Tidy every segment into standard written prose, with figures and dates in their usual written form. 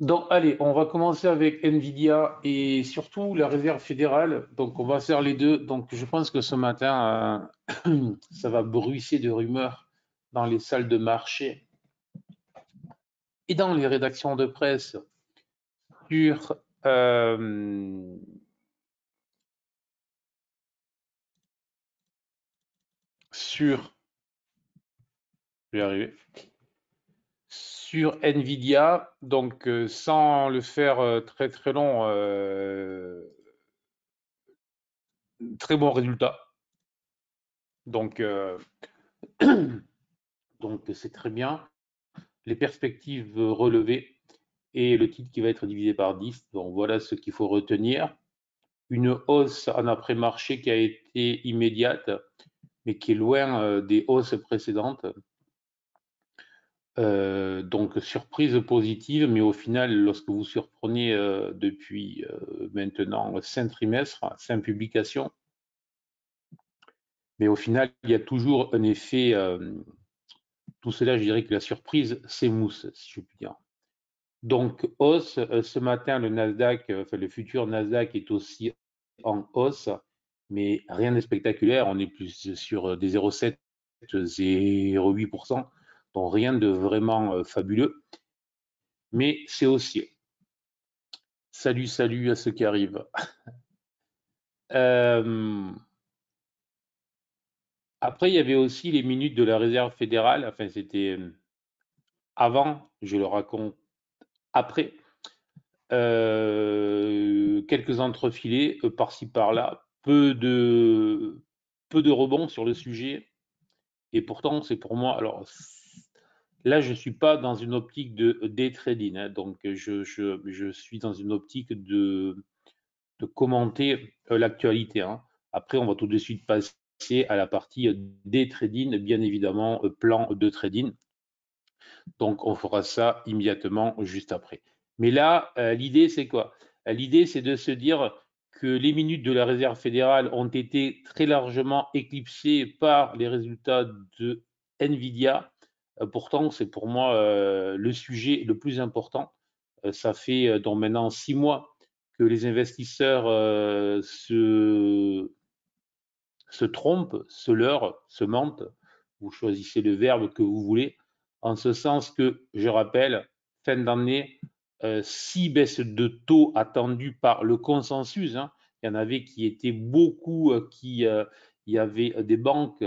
Donc, allez, on va commencer avec Nvidia et surtout la réserve fédérale. Donc, on va faire les deux. Donc, je pense que ce matin, ça va bruisser de rumeurs dans les salles de marché et dans les rédactions de presse sur, sur, je vais y arriver, sur Nvidia. Donc, sans le faire très très long, très bon résultat. Donc, donc c'est très bien. Les perspectives relevées et le titre qui va être divisé par 10. Donc voilà ce qu'il faut retenir. Une hausse en après-marché qui a été immédiate, mais qui est loin des hausses précédentes. Donc surprise positive, mais au final, lorsque vous surprenez depuis maintenant 5 trimestres, 5 publications, mais au final, il y a toujours un effet, tout cela, je dirais que la surprise s'émousse, si je puis dire. Donc, hausse, ce matin, le Nasdaq, enfin le futur Nasdaq est aussi en hausse, mais rien de spectaculaire. On est plus sur des 0,7, 0,8%, donc rien de vraiment fabuleux, mais c'est haussier. Salut, salut à ceux qui arrivent. Après, il y avait aussi les minutes de la Réserve fédérale, enfin c'était avant, je le raconte après. Quelques entrefilés par-ci par-là, peu de rebonds sur le sujet. Et pourtant, c'est pour moi. Alors là, je suis pas dans une optique de day trading, hein, donc je suis dans une optique de commenter l'actualité, hein. Après, on va tout de suite passer à la partie day trading, bien évidemment, plan de trading. Donc, on fera ça immédiatement juste après. Mais là, l'idée, c'est quoi? L'idée, c'est de se dire que les minutes de la Réserve fédérale ont été très largement éclipsées par les résultats de Nvidia. Pourtant, c'est pour moi le sujet le plus important. Ça fait donc maintenant 6 mois que les investisseurs se trompent, se leurrent, se mentent. Vous choisissez le verbe que vous voulez, en ce sens que, je rappelle, fin d'année, 6 baisses de taux attendues par le consensus, hein. Il y en avait qui étaient beaucoup, il y avait des banques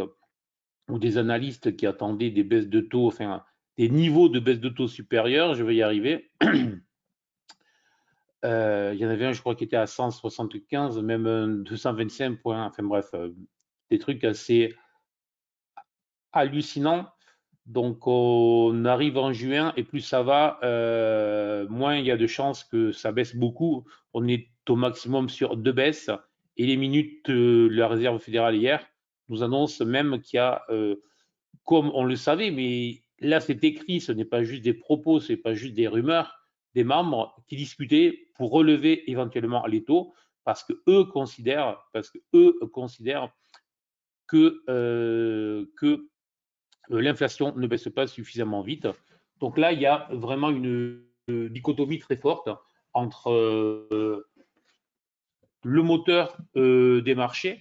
ou des analystes qui attendaient des baisses de taux, enfin des niveaux de baisse de taux supérieurs, je vais y arriver. Il y en avait un, je crois, qui était à 175, même un 225 points, enfin bref, des trucs assez hallucinants. Donc on arrive en juin et plus ça va, moins il y a de chances que ça baisse beaucoup. On est au maximum sur 2 baisses et les minutes de la Réserve fédérale hier nous annoncent même qu'il y a, comme on le savait, mais là c'est écrit, ce n'est pas juste des propos, ce n'est pas juste des rumeurs, des membres qui discutaient pour relever éventuellement les taux parce que eux considèrent que l'inflation ne baisse pas suffisamment vite. Donc là, il y a vraiment une dichotomie très forte entre le moteur des marchés,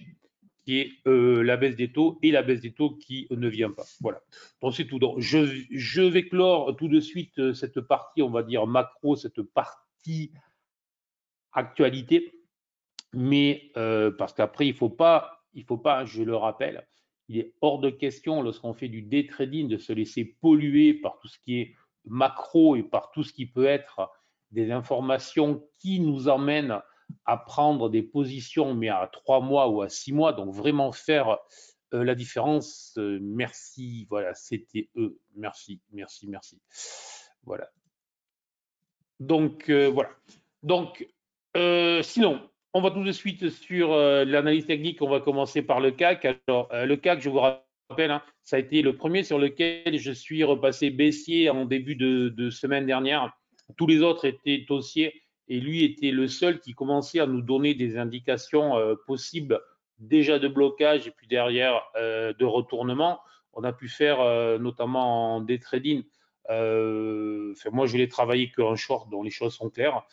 qui est la baisse des taux, et la baisse des taux qui ne vient pas. Voilà. Donc c'est tout. Donc je vais clore tout de suite cette partie, on va dire macro, cette partie actualité, mais parce qu'après, il faut pas, je le rappelle, il est hors de question lorsqu'on fait du day trading de se laisser polluer par tout ce qui est macro et par tout ce qui peut être des informations qui nous emmènent à prendre des positions, mais à 3 mois ou à 6 mois, donc vraiment faire la différence. Merci, voilà, c'était eux. Merci, merci, merci. Voilà. Donc, voilà. Donc, sinon, on va tout de suite sur l'analyse technique. On va commencer par le CAC. Alors, le CAC, je vous rappelle, hein, ça a été le premier sur lequel je suis repassé baissier en début de semaine dernière. Tous les autres étaient haussiers et lui était le seul qui commençait à nous donner des indications possibles déjà de blocage et puis derrière de retournement. On a pu faire notamment en day trading Moi, je l'ai travaillé qu'en short, dont les choses sont claires.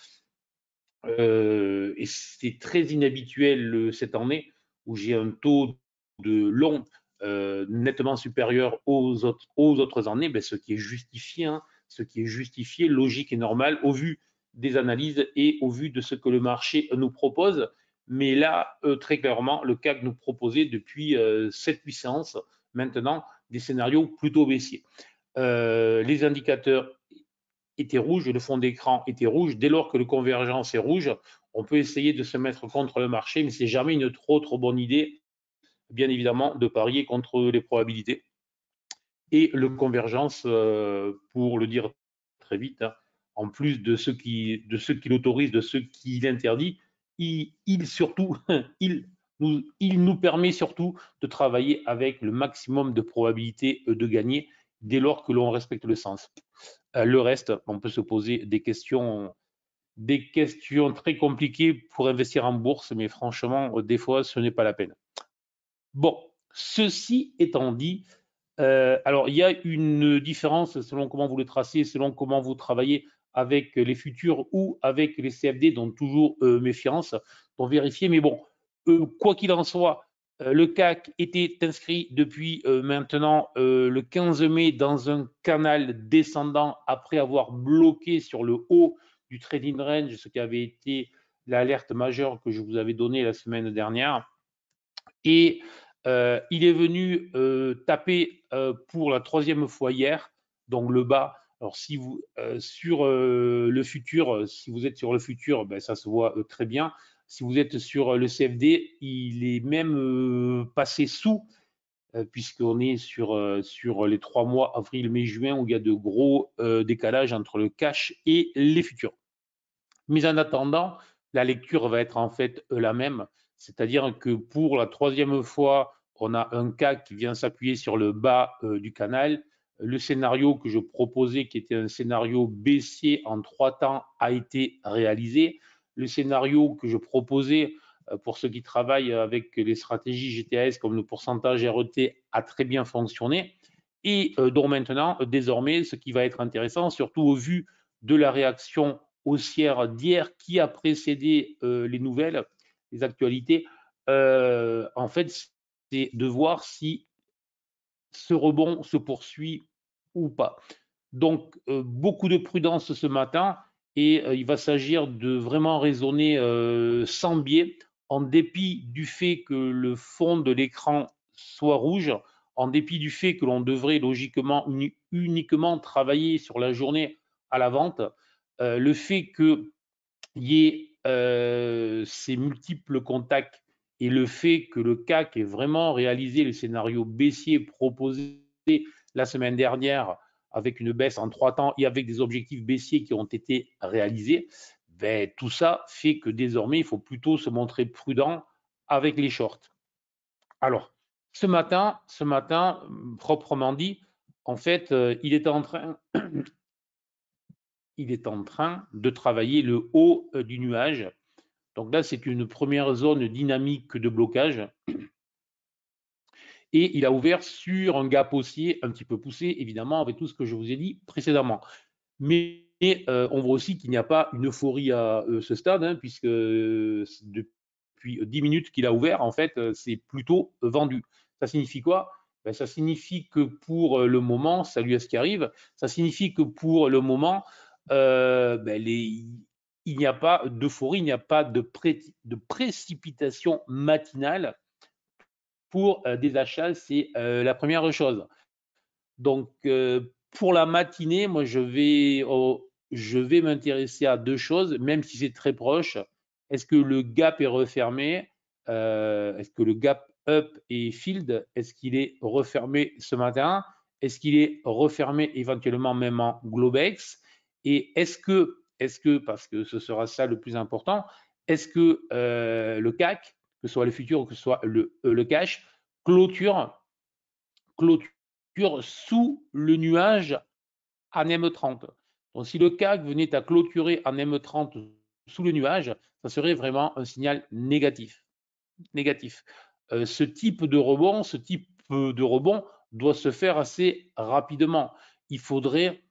Et c'est très inhabituel cette année où j'ai un taux de long nettement supérieur aux autres années, ben, ce qui est justifié, hein, ce qui est justifié, logique et normal au vu des analyses et au vu de ce que le marché nous propose. Mais là, très clairement, le CAC nous proposait depuis 7-8 séances maintenant des scénarios plutôt baissiers. Les indicateurs était rouge, le fond d'écran était rouge. Dès lors que le convergence est rouge, on peut essayer de se mettre contre le marché, mais c'est jamais une trop bonne idée, bien évidemment, de parier contre les probabilités. Et le convergence, pour le dire très vite, hein, en plus de ceux qui l'autorisent, de ceux qui l'interdit, surtout, il nous permet surtout de travailler avec le maximum de probabilités de gagner dès lors que l'on respecte le sens. Le reste, on peut se poser des questions très compliquées pour investir en bourse, mais franchement, des fois, ce n'est pas la peine. Bon, ceci étant dit, alors il y a une différence selon comment vous le tracez, selon comment vous travaillez avec les futurs ou avec les CFD, donc toujours méfiance pour vérifier. Mais bon, quoi qu'il en soit, le CAC était inscrit depuis maintenant le 15 mai dans un canal descendant après avoir bloqué sur le haut du trading range, ce qui avait été l'alerte majeure que je vous avais donnée la semaine dernière. Et il est venu taper pour la 3e fois hier, donc le bas. Alors si vous sur le futur, si vous êtes sur le futur, ben, ça se voit très bien. Si vous êtes sur le CFD, il est même passé sous, puisqu'on est sur les 3 mois avril, mai, juin, où il y a de gros décalages entre le cash et les futurs. Mais en attendant, la lecture va être en fait la même, c'est-à-dire que pour la 3e fois, on a un CAC qui vient s'appuyer sur le bas du canal. Le scénario que je proposais, qui était un scénario baissier en 3 temps, a été réalisé. Le scénario que je proposais pour ceux qui travaillent avec les stratégies GTS comme le pourcentage RET a très bien fonctionné. Et donc maintenant, désormais, ce qui va être intéressant, surtout au vu de la réaction haussière d'hier qui a précédé les nouvelles, les actualités, en fait, c'est de voir si ce rebond se poursuit ou pas. Donc, beaucoup de prudence ce matin et il va s'agir de vraiment raisonner sans biais, en dépit du fait que le fond de l'écran soit rouge, en dépit du fait que l'on devrait logiquement uniquement travailler sur la journée à la vente, le fait qu'il y ait ces multiples contacts et le fait que le CAC ait vraiment réalisé le scénario baissier proposé la semaine dernière avec une baisse en 3 temps et avec des objectifs baissiers qui ont été réalisés, ben, tout ça fait que désormais, il faut plutôt se montrer prudent avec les shorts. Alors, ce matin, proprement dit, en fait, il est en train de travailler le haut du nuage. Donc là, c'est une première zone dynamique de blocage. Et il a ouvert sur un gap haussier un petit peu poussé, évidemment, avec tout ce que je vous ai dit précédemment. Mais on voit aussi qu'il n'y a pas une euphorie à ce stade, hein, puisque depuis 10 minutes qu'il a ouvert, en fait, c'est plutôt vendu. Ça signifie quoi? Ben, ça signifie que pour le moment, salut à ce qui arrive, ça signifie que pour le moment, ben, il n'y a pas d'euphorie, il n'y a pas de précipitation matinale pour des achats, c'est la première chose. Donc, pour la matinée, moi, je vais m'intéresser à 2 choses, même si c'est très proche. Est-ce que le gap est refermé? Est-ce que le gap up est filled? Est-ce qu'il est refermé ce matin? Est-ce qu'il est refermé éventuellement même en Globex? Et est-ce que, parce que ce sera ça le plus important, est-ce que le CAC, que ce soit le futur ou que ce soit le cash, clôture sous le nuage en M30. Donc, si le CAC venait à clôturer en M30 sous le nuage, ça serait vraiment un signal négatif. Ce type de rebond doit se faire assez rapidement. Il faudrait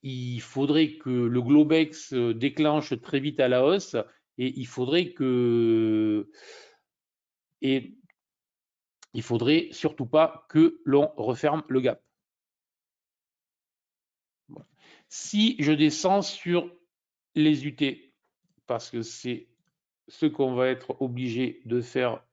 il faudrait que le Globex déclenche très vite à la hausse et il faudrait surtout pas que l'on referme le gap. Si je descends sur les UT, parce que c'est ce qu'on va être obligé de faire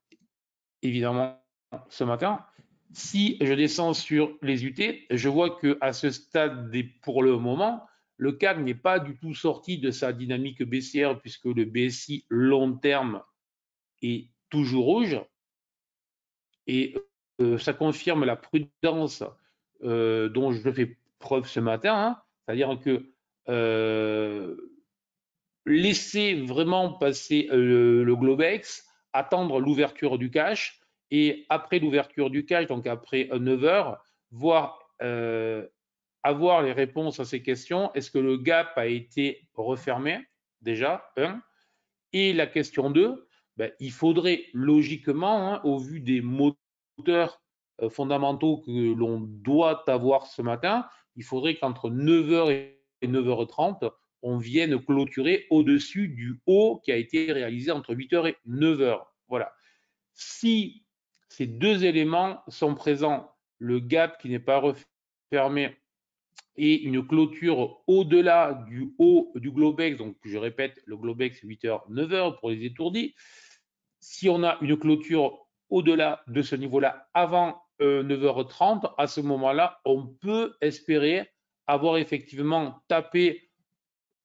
évidemment ce matin, si je descends sur les UT, je vois que à ce stade, pour le moment, le CAC n'est pas du tout sorti de sa dynamique baissière puisque le BSI long terme est toujours rouge et ça confirme la prudence dont je fais preuve ce matin, hein, c'est-à-dire que laisser vraiment passer le Globex, attendre l'ouverture du cash et après l'ouverture du cash, donc après 9 heures, voir avoir les réponses à ces questions. Est-ce que le gap a été refermé déjà, un? Et la question 2, ben, il faudrait logiquement, hein, au vu des moteurs fondamentaux que l'on doit avoir ce matin, il faudrait qu'entre 9h et 9h30, on vienne clôturer au-dessus du haut qui a été réalisé entre 8h et 9h. Voilà. Si ces deux éléments sont présents, le gap qui n'est pas refermé et une clôture au-delà du haut du Globex, donc je répète, le Globex 8h, 9h pour les étourdis, si on a une clôture au-delà de ce niveau-là avant 9h30, à ce moment-là, on peut espérer avoir effectivement tapé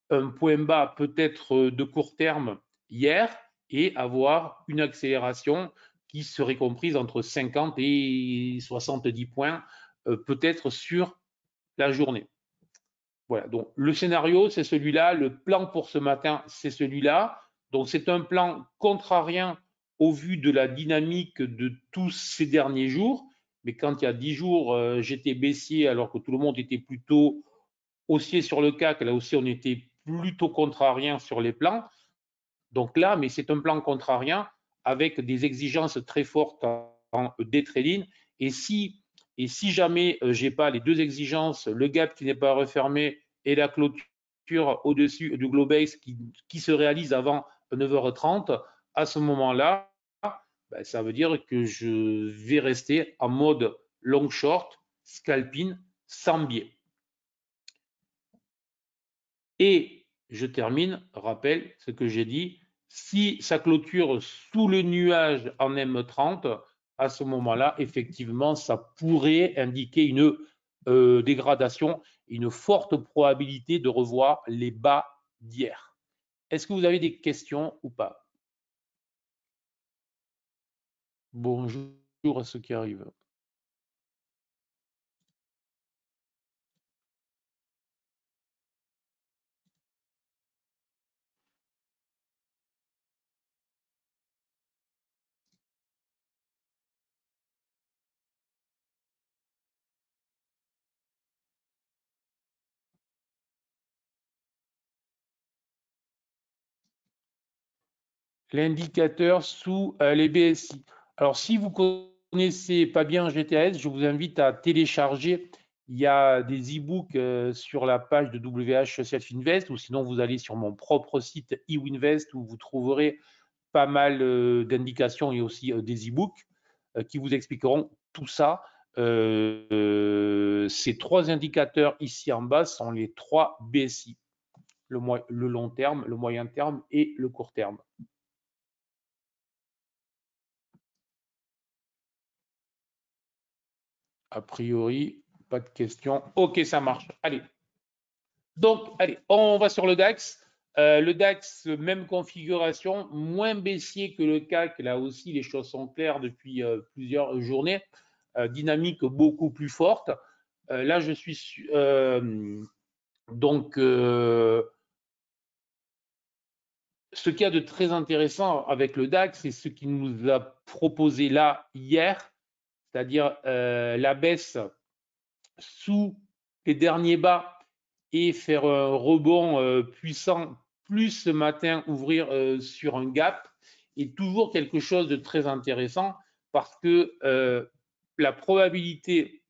un point bas peut-être de court terme hier et avoir une accélération qui serait comprise entre 50 et 70 points peut-être sur la journée. Voilà, donc le scénario, c'est celui-là, le plan pour ce matin, c'est celui-là. Donc c'est un plan contrarien au vu de la dynamique de tous ces derniers jours. Mais quand il y a 10 jours, j'étais baissier alors que tout le monde était plutôt haussier sur le CAC, là aussi on était plutôt contrarien sur les plans. Donc là, mais c'est un plan contrarien avec des exigences très fortes en day trading. Et si jamais je n'ai pas les deux exigences, le gap qui n'est pas refermé et la clôture au-dessus du Globex qui se réalise avant 9h30, à ce moment-là, ben, ça veut dire que je vais rester en mode long short, scalping, sans biais. Et je termine, rappelle ce que j'ai dit, si ça clôture sous le nuage en M30, à ce moment-là, effectivement, ça pourrait indiquer une dégradation, une forte probabilité de revoir les bas d'hier. Est-ce que vous avez des questions ou pas? Bonjour à ceux qui arrivent. L'indicateur sous les BSI. Alors, si vous connaissez pas bien GTS, je vous invite à télécharger. Il y a des e-books sur la page de WH Self Invest ou sinon vous allez sur mon propre site eWinvest où vous trouverez pas mal d'indications et aussi des e-books qui vous expliqueront tout ça. Ces trois indicateurs ici en bas sont les trois BSI, le long terme, le moyen terme et le court terme. A priori, pas de questions. Ok, ça marche. Allez. Donc, allez, on va sur le DAX. Le DAX, même configuration, moins baissier que le CAC. Là aussi, les choses sont claires depuis plusieurs journées. Dynamique beaucoup plus forte. Là, je suis donc ce qu'il y a de très intéressant avec le DAX, c'est ce qu'il nous a proposé là hier, c'est-à-dire la baisse sous les derniers bas et faire un rebond puissant, plus ce matin ouvrir sur un gap, est toujours quelque chose de très intéressant parce que la probabilité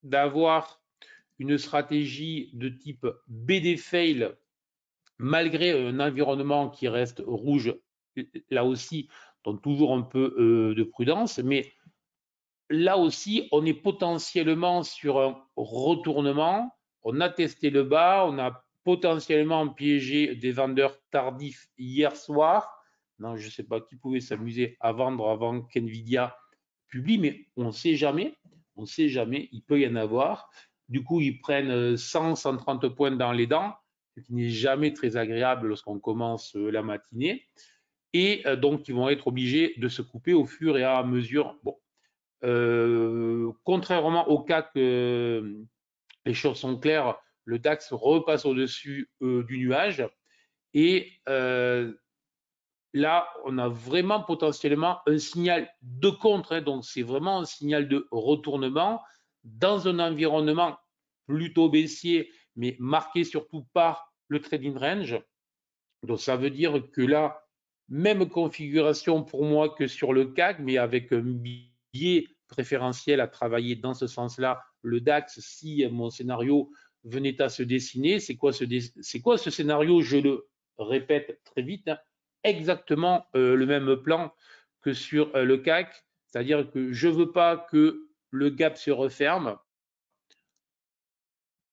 d'avoir une stratégie de type BD fail malgré un environnement qui reste rouge, là aussi, donc toujours un peu de prudence, mais là aussi, on est potentiellement sur un retournement. On a testé le bas, on a potentiellement piégé des vendeurs tardifs hier soir. Non, je ne sais pas qui pouvait s'amuser à vendre avant qu'NVIDIA publie, mais on ne sait jamais. On ne sait jamais, il peut y en avoir. Du coup, ils prennent 100, 130 points dans les dents, ce qui n'est jamais très agréable lorsqu'on commence la matinée. Et donc, ils vont être obligés de se couper au fur et à mesure. Bon, contrairement au cas que les choses sont claires, le DAX repasse au-dessus du nuage et là, on a vraiment potentiellement un signal de contre, hein, donc c'est vraiment un signal de retournement dans un environnement plutôt baissier, mais marqué surtout par le trading range. Donc ça veut dire que là, même configuration pour moi que sur le CAC, mais avec un biais préférentiel à travailler dans ce sens-là. Le DAX, si mon scénario venait à se dessiner, c'est quoi ce scénario? Je le répète très vite, hein, exactement le même plan que sur le CAC, c'est-à-dire que je ne veux pas que le gap se referme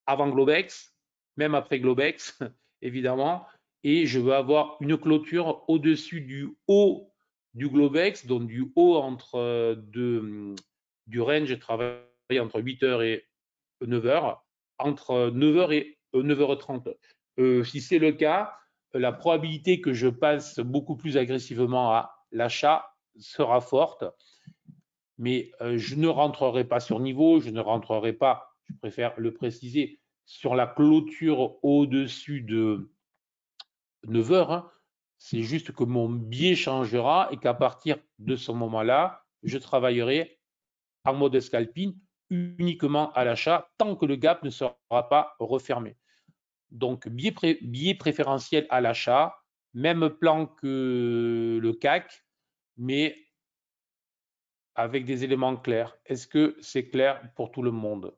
avant Globex, même après Globex, évidemment, et je veux avoir une clôture au-dessus du haut du Globex, donc du haut entre du range travail entre 8h et 9h, entre 9h et 9h30. Si c'est le cas, la probabilité que je passe beaucoup plus agressivement à l'achat sera forte, mais je ne rentrerai pas sur niveau, je ne rentrerai pas, je préfère le préciser, sur la clôture au-dessus de 9 heures, hein. C'est juste que mon biais changera et qu'à partir de ce moment-là, je travaillerai en mode scalping uniquement à l'achat tant que le gap ne sera pas refermé. Donc, biais préférentiel à l'achat, même plan que le CAC, mais avec des éléments clairs. Est-ce que c'est clair pour tout le monde?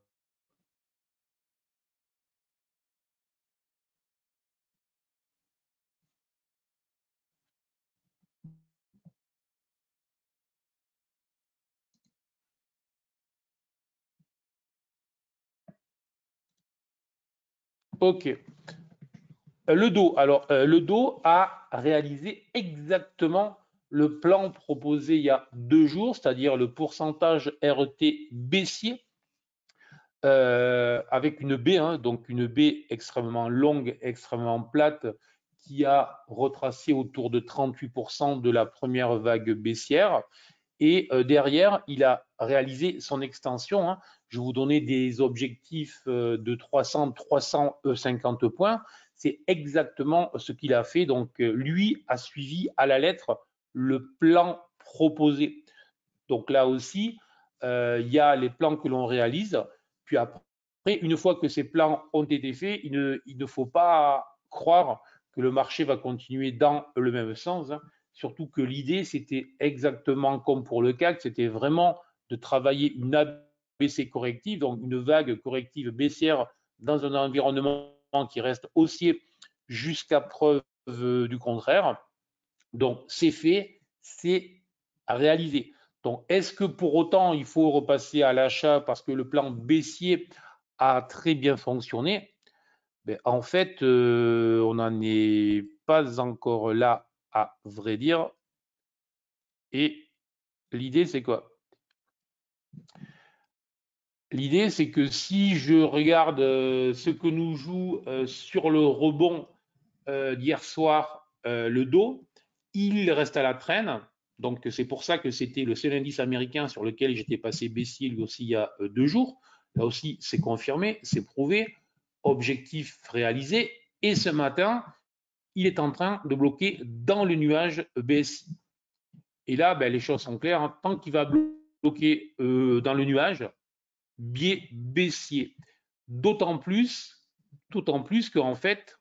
Ok. Le dos. Alors, le dos a réalisé exactement le plan proposé il y a 2 jours, c'est-à-dire le pourcentage RT baissier avec une baie, hein, donc une baie extrêmement longue, extrêmement plate, qui a retracé autour de 38% de la première vague baissière. Et derrière, il a réalisé son extension, hein. Je vais vous donner des objectifs de 300, 350 points. C'est exactement ce qu'il a fait. Donc, lui a suivi à la lettre le plan proposé. Donc là aussi, il y a les plans que l'on réalise. Puis après, une fois que ces plans ont été faits, il ne faut pas croire que le marché va continuer dans le même sens, hein. Surtout que l'idée, c'était exactement comme pour le CAC, c'était vraiment de travailler une ABC corrective, donc une vague corrective baissière dans un environnement qui reste haussier jusqu'à preuve du contraire. Donc, c'est fait, c'est réalisé. Donc, est-ce que pour autant, il faut repasser à l'achat parce que le plan baissier a très bien fonctionné? Ben, en fait, on n'en est pas encore là, à vrai dire. Et l'idée, c'est quoi? L'idée, c'est que si je regarde ce que nous joue sur le rebond d'hier soir, le dos, il reste à la traîne. Donc, c'est pour ça que c'était le seul indice américain sur lequel j'étais passé baissier lui aussi il y a 2 jours. Là aussi, c'est confirmé, c'est prouvé, objectif réalisé. Et ce matin, il est en train de bloquer dans le nuage BSI. Et là, ben, les choses sont claires, hein. Tant qu'il va bloquer dans le nuage, biais baissier. D'autant plus qu'en fait,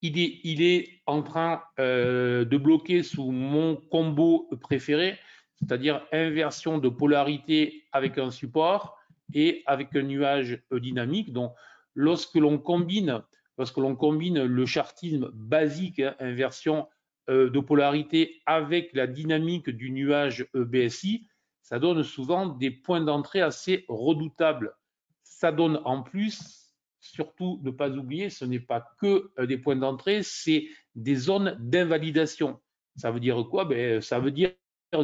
il est en train de bloquer sous mon combo préféré, c'est-à-dire inversion de polarité avec un support et avec un nuage dynamique. Donc, lorsque l'on combine le chartisme basique, hein, inversion de polarité, avec la dynamique du nuage BSI, ça donne souvent des points d'entrée assez redoutables. Ça donne en plus, surtout ne pas oublier, ce n'est pas que des points d'entrée, c'est des zones d'invalidation. Ça veut dire quoi? Ben, ça veut dire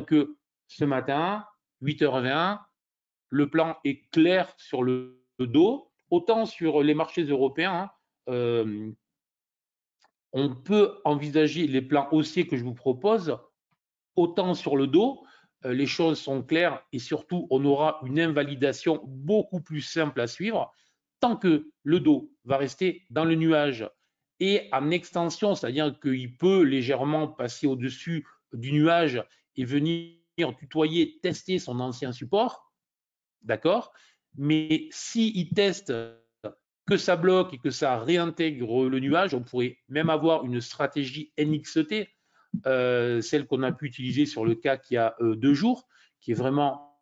que ce matin, 8h20, le plan est clair sur le dos, autant sur les marchés européens, hein, on peut envisager les plans haussiers que je vous propose, autant sur le dos, les choses sont claires et surtout on aura une invalidation beaucoup plus simple à suivre tant que le dos va rester dans le nuage et en extension, c'est-à-dire qu'il peut légèrement passer au-dessus du nuage et venir tutoyer, tester son ancien support, d'accord? Mais s'il teste que ça bloque et que ça réintègre le nuage, on pourrait même avoir une stratégie NXT, celle qu'on a pu utiliser sur le cas qu'il y a 2 jours, qui est vraiment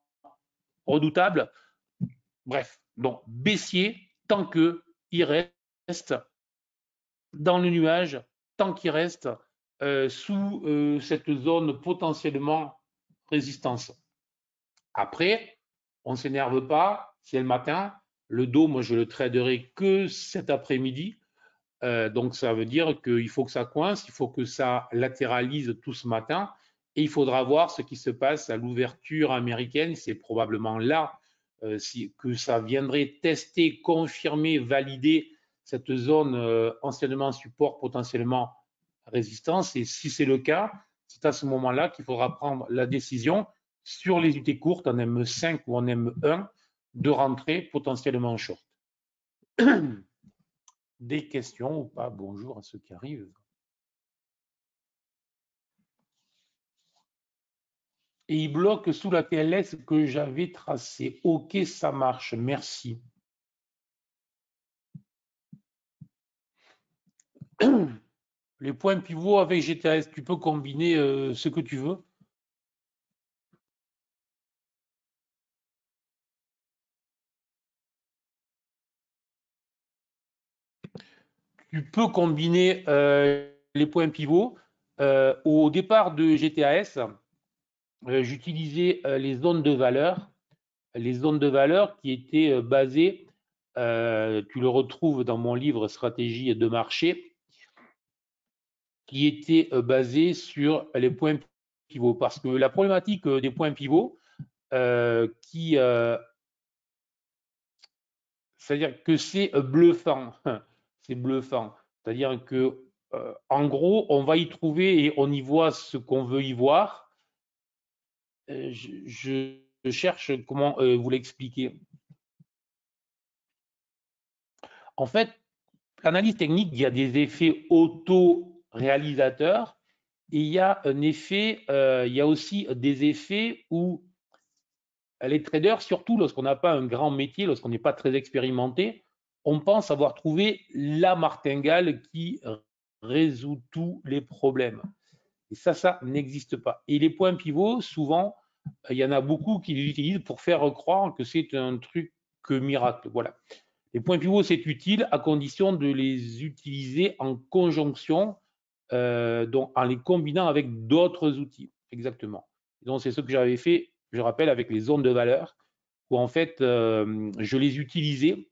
redoutable. Bref, donc baissier tant qu'il reste dans le nuage, tant qu'il reste sous cette zone potentiellement résistance. Après, on ne s'énerve pas, c'est le matin. Le dos, moi, je le traderai que cet après-midi. Donc, ça veut dire qu'il faut que ça coince, il faut que ça latéralise tout ce matin. Et il faudra voir ce qui se passe à l'ouverture américaine. C'est probablement là que ça viendrait tester, confirmer, valider cette zone anciennement support, potentiellement résistance. Et si c'est le cas, c'est à ce moment-là qu'il faudra prendre la décision sur les unités courtes en M5 ou en M1 de rentrer potentiellement short. Des questions ou pas? Bonjour à ceux qui arrivent. Et il bloque sous la TLS que j'avais tracée. Ok, ça marche, merci. Les points pivots avec GTS, tu peux combiner ce que tu veux. Tu peux combiner les points pivots. Au départ de GTAS, j'utilisais les zones de valeur. Les zones de valeur qui étaient basées, tu le retrouves dans mon livre Stratégie de marché, qui était basées sur les points pivots. Parce que la problématique des points pivots, c'est-à-dire que c'est bluffant. C'est bluffant. C'est-à-dire que, en gros, on va y trouver et on y voit ce qu'on veut y voir. Je cherche comment vous l'expliquer. En fait, l'analyse technique, il y a des effets auto-réalisateurs et il y a un effet, il y a aussi des effets où les traders, surtout lorsqu'on n'a pas un grand métier, lorsqu'on n'est pas très expérimenté, on pense avoir trouvé la martingale qui résout tous les problèmes. Et ça n'existe pas. Et les points pivots, souvent, il y en a beaucoup qui les utilisent pour faire croire que c'est un truc miracle. Voilà. Les points pivots, c'est utile à condition de les utiliser en conjonction, donc en les combinant avec d'autres outils. Exactement. Donc, c'est ce que j'avais fait, je rappelle, avec les zones de valeur, où en fait, je les utilisais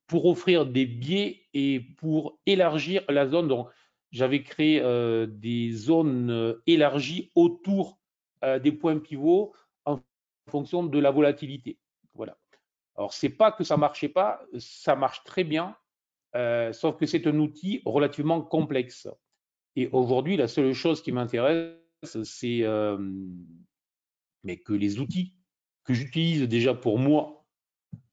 pour offrir des biais et pour élargir la zone. Donc, j'avais créé des zones élargies autour des points pivots en fonction de la volatilité. Voilà. Alors, c'est pas que ça marchait pas, ça marche très bien, sauf que c'est un outil relativement complexe. Et aujourd'hui, la seule chose qui m'intéresse, c'est mais que les outils que j'utilise déjà pour moi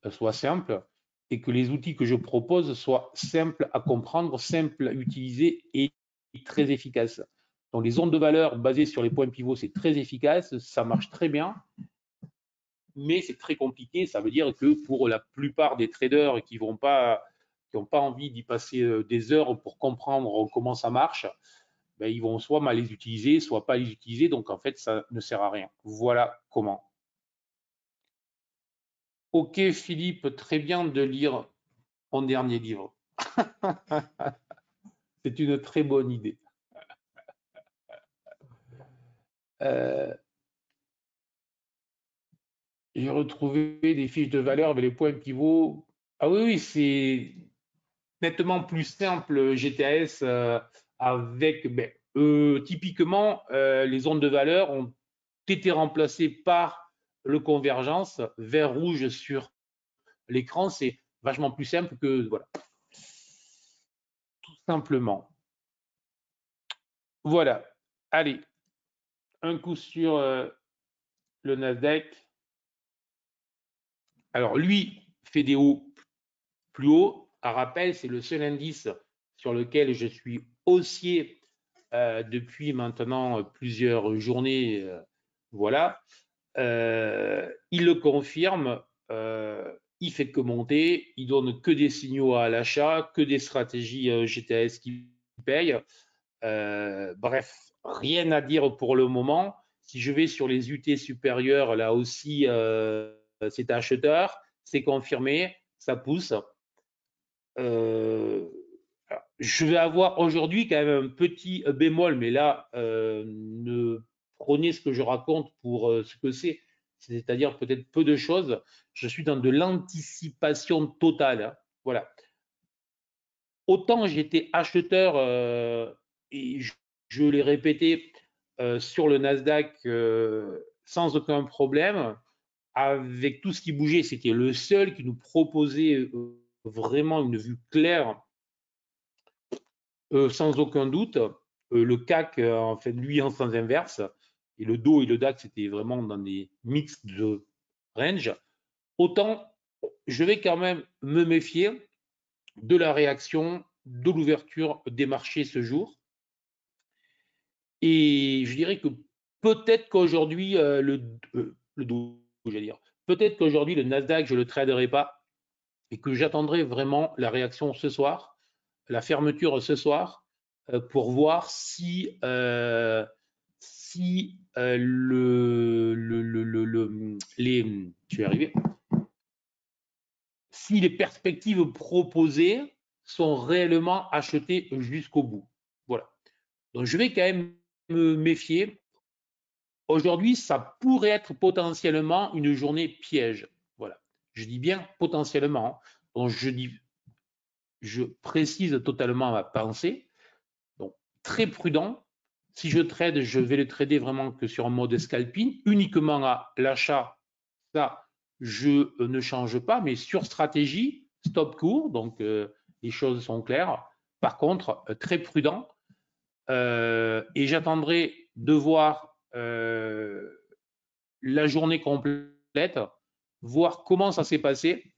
soient simples et que les outils que je propose soient simples à comprendre, simples à utiliser et très efficaces. Donc, les ondes de valeur basées sur les points pivots, c'est très efficace, ça marche très bien, mais c'est très compliqué. Ça veut dire que pour la plupart des traders qui n'ont pas envie d'y passer des heures pour comprendre comment ça marche, ben, ils vont soit mal les utiliser, soit pas les utiliser. Donc, en fait, ça ne sert à rien. Voilà comment. Ok, Philippe, très bien de lire mon dernier livre. C'est une très bonne idée. Euh, j'ai retrouvé des fiches de valeur avec les points pivots. Ah oui, oui, c'est nettement plus simple GTS avec, typiquement, les zones de valeur ont été remplacées par le convergence vert rouge sur l'écran. C'est vachement plus simple que, voilà, tout simplement. Voilà. Allez, un coup sur le Nasdaq. Alors, lui fait des hauts plus hauts. À rappel, c'est le seul indice sur lequel je suis haussier depuis maintenant plusieurs journées. Voilà. Il le confirme. Il fait que monter. Il donne que des signaux à l'achat, que des stratégies GTS qui payent. Bref, rien à dire pour le moment. Si je vais sur les UT supérieurs, là aussi, c'est acheteur, c'est confirmé, ça pousse. Je vais avoir aujourd'hui quand même un petit bémol, mais là, ne prenez ce que je raconte pour ce que c'est-à-dire peut-être peu de choses. Je suis dans de l'anticipation totale, hein. Voilà. Autant j'étais acheteur, et je l'ai répété, sur le Nasdaq sans aucun problème, avec tout ce qui bougeait, c'était le seul qui nous proposait vraiment une vue claire, sans aucun doute. Le CAC, en fait, lui, en sens inverse, et le DO et le DAX, c'était vraiment dans des mix de range. Autant, je vais quand même me méfier de la réaction de l'ouverture des marchés ce jour. Et je dirais que peut-être qu'aujourd'hui, le Dow, j'allais dire, peut-être qu'aujourd'hui, le Nasdaq, je ne le traderai pas et que j'attendrai vraiment la réaction ce soir, la fermeture ce soir, pour voir si, je vais arriver, si les perspectives proposées sont réellement achetées jusqu'au bout. Voilà. Donc je vais quand même me méfier. Aujourd'hui, ça pourrait être potentiellement une journée piège. Voilà. Je dis bien potentiellement. Donc je précise totalement ma pensée. Donc très prudent. Si je trade, je vais le trader vraiment que sur un mode scalping, uniquement à l'achat. Ça, je ne change pas, mais sur stratégie, stop court. Donc les choses sont claires. Par contre, très prudent. Et j'attendrai de voir la journée complète, voir comment ça s'est passé.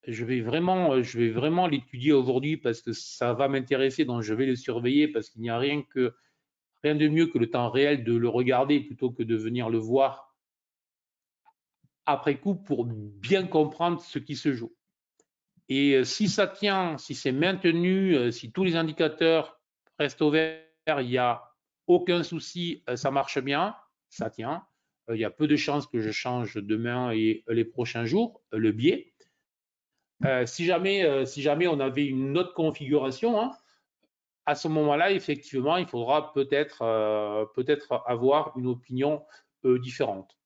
Je vais vraiment l'étudier aujourd'hui parce que ça va m'intéresser, donc je vais le surveiller parce qu'il n'y a rien de mieux que le temps réel de le regarder plutôt que de venir le voir après coup pour bien comprendre ce qui se joue. Et si ça tient, si c'est maintenu, si tous les indicateurs restent au vert, il n'y a aucun souci, ça marche bien, ça tient. Il y a peu de chances que je change demain et les prochains jours le biais. Si jamais on avait une autre configuration, hein, à ce moment-là, effectivement, il faudra peut-être avoir une opinion différente.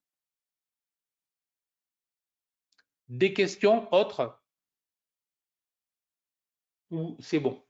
Des questions autres ou c'est bon?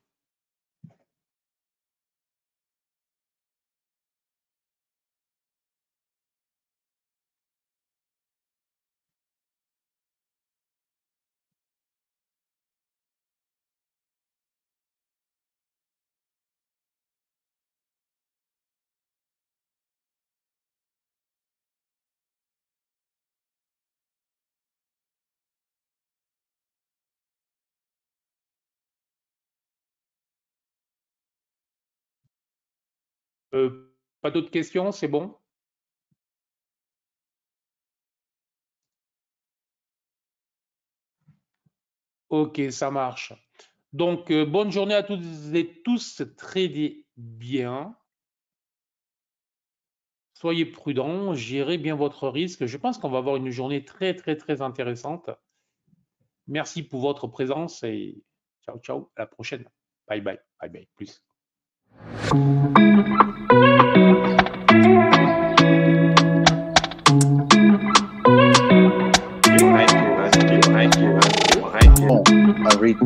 Pas d'autres questions, c'est bon? Ok, ça marche. Donc, bonne journée à toutes et tous. Tradez bien. Soyez prudents. Gérez bien votre risque. Je pense qu'on va avoir une journée très, très, très intéressante. Merci pour votre présence et ciao, ciao, à la prochaine. Bye bye, bye bye, plus. I read